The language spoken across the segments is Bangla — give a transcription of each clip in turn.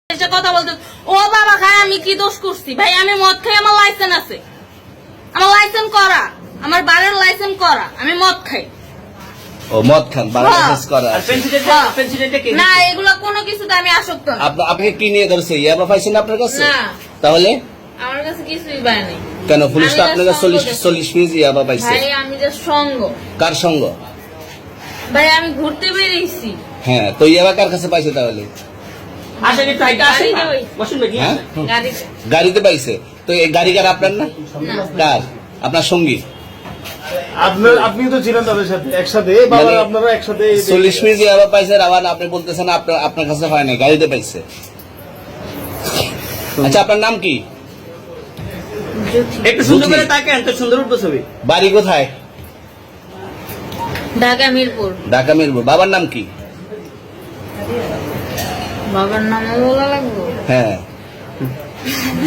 কথা বলতে ও বাবা খায় আমি কি দোষ করছি ভাই? আমি মদ খাই, আমার লাইসেন্স আছে, আমার লাইসেন্স করা, আমার বাড়ির লাইসেন্স করা, আমি মদ খাই। ও মদ খান, বাড়ির লাইসেন্স করা আছে। না এগুলো কোনো কিছুতে আমি আসক্ত না। আপনাকে কি নিয়ে ধরছে? ইয়াবা পাইছেন আপনার কাছে? না তাহলে আমার কাছে কিছুই পায় নাই। কেন পুলিশ তো আপনার কাছে 40 পিস ইয়াবা পাইছে? ভাই আমি যে সঙ্গ। কার সঙ্গ? ভাই আমি ঘুরতে বেরিয়েছি। হ্যাঁ, তো ইয়াবা কার কাছে পাইছে তাহলে? হ্যাঁ? গাড়িতে পাইছে। তো এই গাড়ি কার? আপনার না? কার? আপনার সঙ্গী? আপনি তো ছিলেন তাদের সাথে একসাথে, আপনারা একসাথে 40 পিস ইয়াবা পাইছে, আবার আপনি বলতেছেন আপনার কাছে হয় না, গাড়িতে পাইছে। আচ্ছা, আপনার নাম কি? একটু সুন্দর করে তাকান তো, সুন্দর উঠবো ছবি। বাড়ি কোথায়? ঢাকা মিরপুর। ঢাকা মিরপুর। বাবার নাম কি? বাবার নামও বলা লাগবে? হ্যাঁ,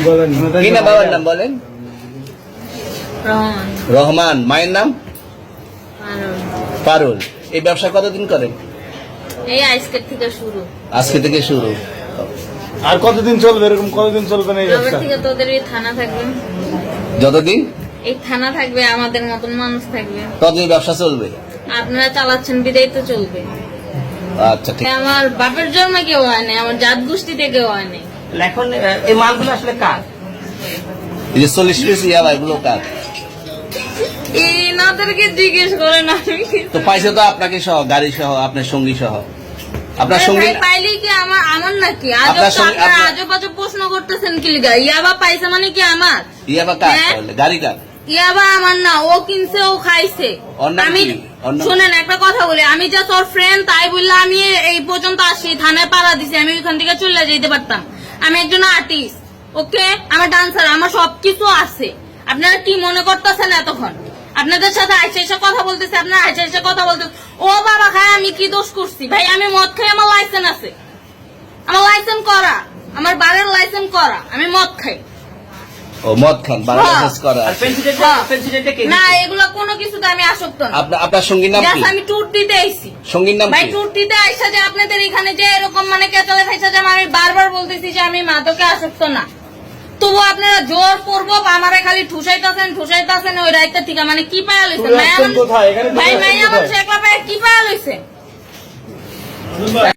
বলেন কি না বাবার নাম বলেন? রহমান। রহমান। মায়ের নাম? পারুল। এই ব্যবসা কতদিন করেন? এই আজকের থেকে শুরু। আজকে থেকে শুরু। আর কতদিন চলবে? এরকম কতদিন চলবে না এই তবে ব্যবসা? থেকে তোদের এই থানা থাকবে, যতদিন এই থানা থাকবে, আমাদের মতন মানুষ থাকবে, ততদিন ব্যবসা চলবে। আপনারা চালাচ্ছেন বিদায় তো চলবে। আচ্ছা, ঠিক। আমার বাপের জন্ম কেউ হয় নাই, আমার জাত গোষ্ঠীতে কেউ হয় নাই। এখন এই মালগুলো আসলে কার? এই যে 40 পিস ইয়াবা, এগুলো কার? এনাদেরকে জিজ্ঞেস করেন। আমি তো পাইছে তো আপনাকে সহ, গাড়ি সহ, আপনার সঙ্গী সহ। আপনার সঙ্গী পাইলে কি আমার নাকি? আপনার সঙ্গে- আজব আজব প্রশ্ন করতেছেন কি লিগা? ইয়াবা পাইছে মানে কি আমার? ইয়াবা কার হ্যাঁ? তাহলে? গাড়ি কার? ইয়াবা আমার না, ও কিনছে, ও খাইছে। ওর নাম আমি কি? ওর নাম? শুনেন একটা কথা বলি, আমি যে তোর ফ্রেন্ড তাই বললে আমি এই পর্যন্ত আসি, থানায় পাড়া দিছি, আমি ওইখান থেকে চলে যেতে পারতাম। আমি একজন আর্টিস্ট, ওকে, আমার ডান্সার, আমার সবকিছু আছে। আপনারা কি মনে করতেছেন এতক্ষণ? আপনাদের সাথে আইসা এসে কথা বলতেছে, আপনারা আইসা এসে কথা বলতেছে ও বাবা খায় আমি কি দোষ করছি ভাই? আমি মদ খাই, আমার লাইসেন্স আছে, আমার লাইসেন্স করা, আমার বাড়ির লাইসেন্স করা, আমি মদ খাই। ও মদ খান, বাড়ির লাইসেন্স করা আর আছে। পেন্সিলটা কে? না এগুলো কোনো কিছুতে আমি আসক্ত না। আপনার সঙ্গীর নাম কি? Just আমি ট্যুর দিতে আইছি। সঙ্গীর নাম ভাই কি? ট্যুর দিতে আইসা যে আপনাদের এখানে যে এরকম মানে কেচালে খাইছে, যে আমি বারবার বলতেছি যে আমি মাদকে আসক্ত না, তবু আপনারা জোর করবো আমারে খালি ঠুসাইতাছেন ওই রাইতে থেকে। মানে কি পায়া লইছে? তুই আসছেন কোথায়? এখানে ভাই তুই আসছেন মাইয়া কোথায়? মানুষ একলা পায়ে কি পায়া লইছে?